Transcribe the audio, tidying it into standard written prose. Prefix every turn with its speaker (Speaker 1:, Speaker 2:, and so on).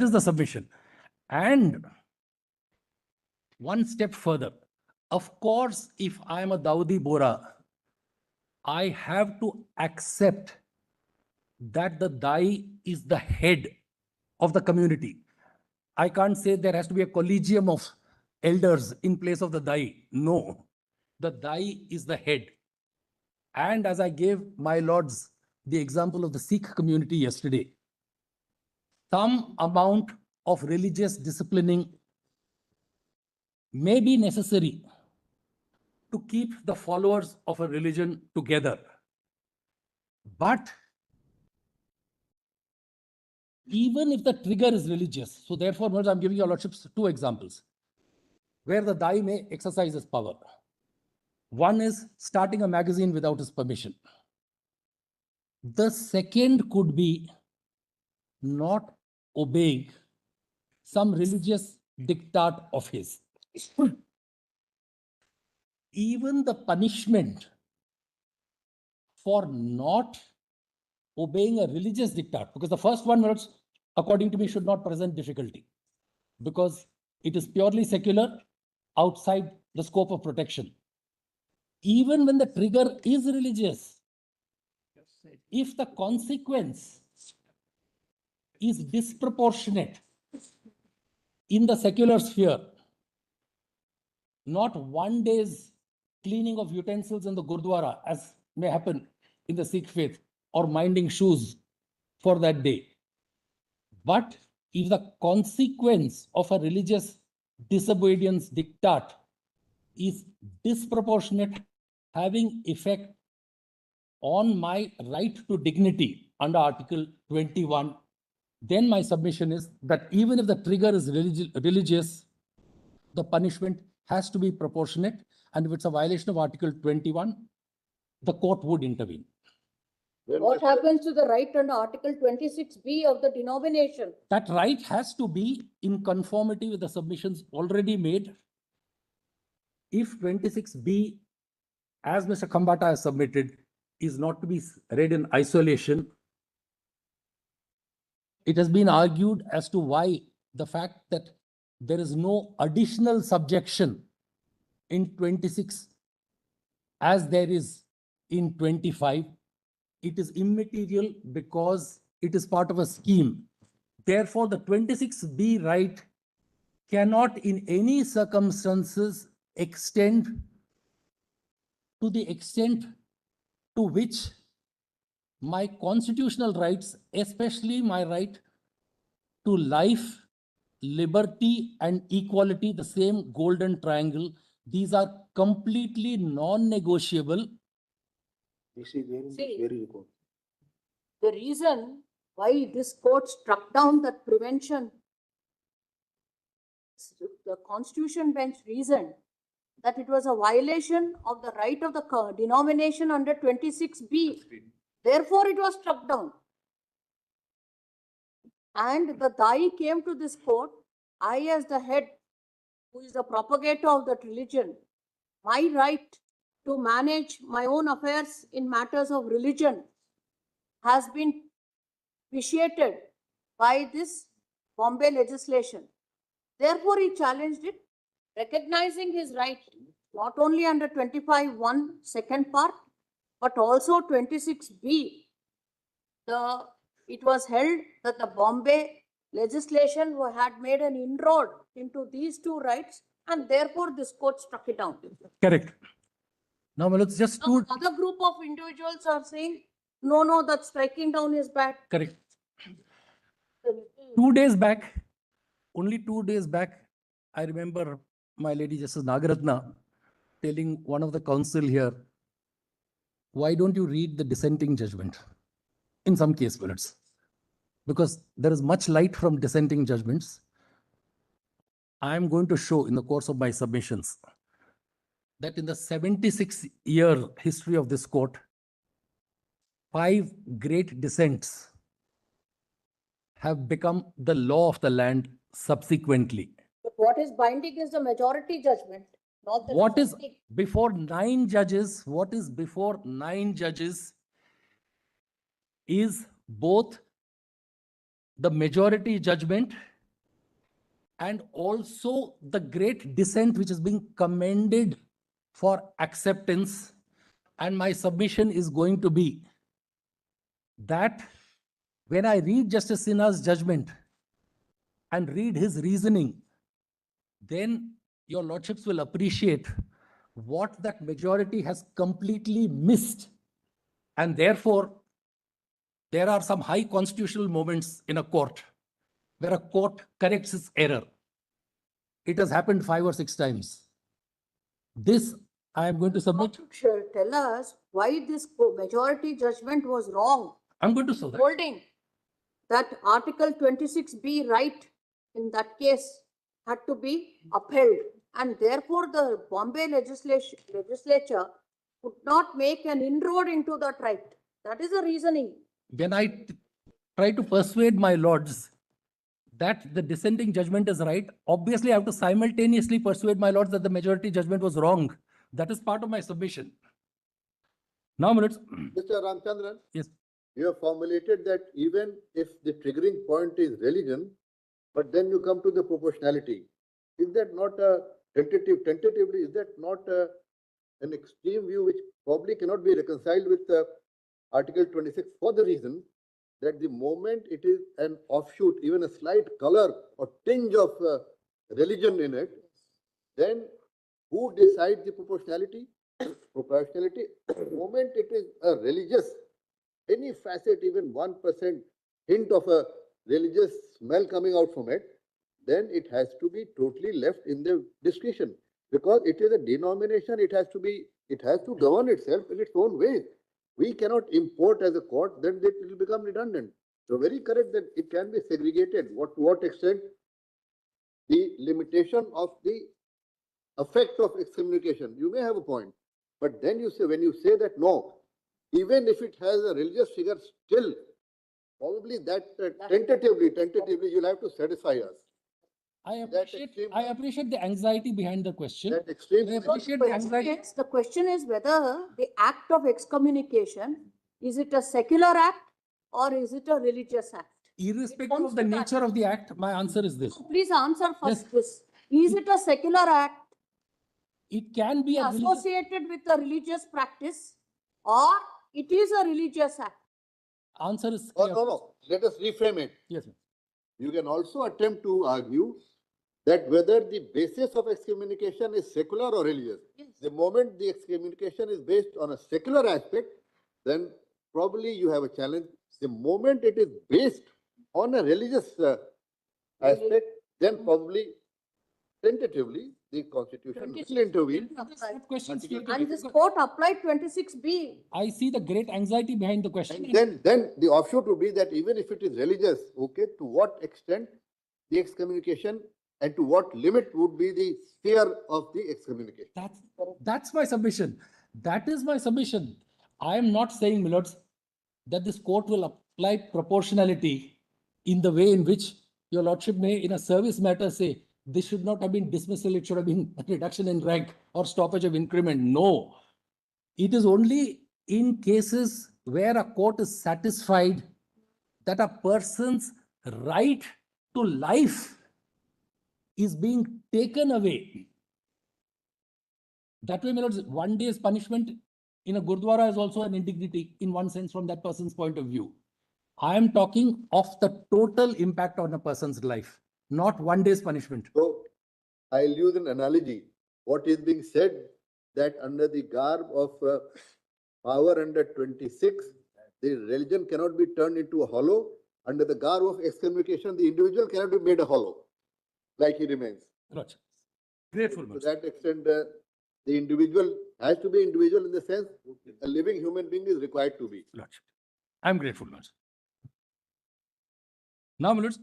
Speaker 1: is the submission. And one step further, of course, if I am a Dawoodi Bora, I have to accept that the Dai is the head of the community. I can't say there has to be a collegium of elders in place of the Dai. No, the Dai is the head. And as I gave my lords the example of the Sikh community yesterday, some amount of religious disciplining may be necessary to keep the followers of a religion together. But even if the trigger is religious, so therefore, I'm giving your lordships two examples where the Dai may exercise his power. One is starting a magazine without his permission. The second could be not obeying some religious diktat of his. Even the punishment for not obeying a religious diktat, because the first one, according to me, should not present difficulty, because it is purely secular, outside the scope of protection. Even when the trigger is religious, if the consequence is disproportionate in the secular sphere, not one day's cleaning of utensils in the Gurdwara, as may happen in the Sikh faith, or minding shoes for that day. But if the consequence of a religious disobedience diktat is disproportionate, having effect on my right to dignity under Article 21, then my submission is that even if the trigger is religious, the punishment has to be proportionate. And if it's a violation of Article 21, the court would intervene.
Speaker 2: What happens to the right under Article 26B of the denomination?
Speaker 1: That right has to be in conformity with the submissions already made. If 26B, as Mr. Khambata has submitted, is not to be read in isolation, it has been argued as to why the fact that there is no additional subjection in 26 as there is in 25. It is immaterial because it is part of a scheme. Therefore, the 26B right cannot in any circumstances extend to the extent to which my constitutional rights, especially my right to life, liberty, and equality, the same golden triangle, these are completely non-negotiable.
Speaker 2: See, the reason why this court struck down that prevention, the Constitution bench reasoned that it was a violation of the right of the denomination under 26B. Therefore, it was struck down. And the Dai came to this court, I as the head, who is the propagator of that religion, my right to manage my own affairs in matters of religion has been vitiated by this Bombay legislation. Therefore, he challenged it, recognizing his right not only under 25(1) second part, but also 26B. It was held that the Bombay legislation had made an inroad into these two rights, and therefore this court struck it down.
Speaker 1: Correct. Now, let's just
Speaker 2: Now, another group of individuals are saying, no, that striking down is bad.
Speaker 1: Correct. 2 days back, only 2 days back, I remember my Lady Justice Nagaratna telling one of the counsel here, why don't you read the dissenting judgment in some case minutes? Because there is much light from dissenting judgments. I am going to show in the course of my submissions that in the 76-year history of this court, 5 great dissents have become the law of the land subsequently.
Speaker 2: But what is binding is the majority judgment, not the
Speaker 1: What is
Speaker 2: dissenting.
Speaker 1: before 9 judges, is both the majority judgment and also the great dissent which is being commended for acceptance. And my submission is going to be that when I read Justice Sinha's judgment and read his reasoning, then your lordships will appreciate what that majority has completely missed. And therefore, there are some high constitutional moments in a court where a court corrects its error. It has happened 5 or 6 times. This I am going to submit.
Speaker 2: Should tell us why this majority judgment was wrong,
Speaker 1: I'm going to say that.
Speaker 2: holding that Article 26B right in that case had to be upheld, and therefore the Bombay legislature could not make an inroad into that right. That is the reasoning.
Speaker 1: When I try to persuade my lords that the dissenting judgment is right, obviously I have to simultaneously persuade my lords that the majority judgment was wrong. That is part of my submission. Now, minutes.
Speaker 3: Mr. Ramchandran,
Speaker 1: Yes.
Speaker 3: you have formulated that even if the triggering point is religion, but then you come to the proportionality. Is that not a tentatively, is that not an extreme view which probably cannot be reconciled with Article 26 for the reason that the moment it is an offshoot, even a slight color or tinge of religion in it, then who decides the proportionality? Proportionality, the moment it is a religious, any facet, even 1% hint of a religious smell coming out from it, then it has to be totally left in the discretion, because it is a denomination. It has to govern itself in its own way. We cannot import as a court, then it will become redundant. So very correct that it can be segregated. To what extent the limitation of the effect of excommunication, you may have a point, but then you say, when you say that no, even if it has a religious figure, still probably that tentatively you'll have to satisfy us.
Speaker 1: I
Speaker 3: extreme-
Speaker 1: appreciate the anxiety behind the question.
Speaker 3: That extreme.
Speaker 1: I appreciate the anxiety.
Speaker 2: The question is whether the act of excommunication, is it a secular act or is it a religious act?
Speaker 1: Irrespective of the nature of the act, my answer is this.
Speaker 2: Please answer first
Speaker 1: Yes.
Speaker 2: this. Is it a secular act
Speaker 1: It can be a religious,
Speaker 2: associated with a religious practice, or it is a religious act?
Speaker 1: answer is
Speaker 3: Oh,
Speaker 1: clear.
Speaker 3: no. Let us reframe it.
Speaker 1: Yes, sir.
Speaker 3: You can also attempt to argue that whether the basis of excommunication is secular or religious.
Speaker 2: Yes.
Speaker 3: The moment the excommunication is based on a secular aspect, then probably you have a challenge. The moment it is based on a religious aspect, then probably tentatively the constitution will intervene.
Speaker 1: That question is
Speaker 3: Article
Speaker 1: stated.
Speaker 2: And this court applied 26B.
Speaker 1: I see the great anxiety behind the question.
Speaker 3: And then the offshoot would be that even if it is religious, okay, to what extent the excommunication and to what limit would be the sphere of the excommunication?
Speaker 1: That's my submission. That is my submission. I am not saying, my lords, that this court will apply proportionality in the way in which your lordship may, in a service matter, say this should not have been dismissal, it should have been a reduction in rank or stoppage of increment. No, it is only in cases where a court is satisfied that a person's right to life is being taken away. That way, my lords, 1 day's punishment in a Gurdwara is also an indignity in one sense from that person's point of view. I am talking of the total impact on a person's life, not 1 day's punishment.
Speaker 3: So I'll use an analogy. What is being said that under the garb of power under 26, the religion cannot be turned into a hollow. Under the garb of excommunication, the individual cannot be made a hollow, like he remains.
Speaker 1: Right. Grateful,
Speaker 3: To
Speaker 1: lords.
Speaker 3: that extent, the individual has to be individual in the sense a living human being is required to be.
Speaker 1: Lordship. I'm grateful, lords. Now, my lords,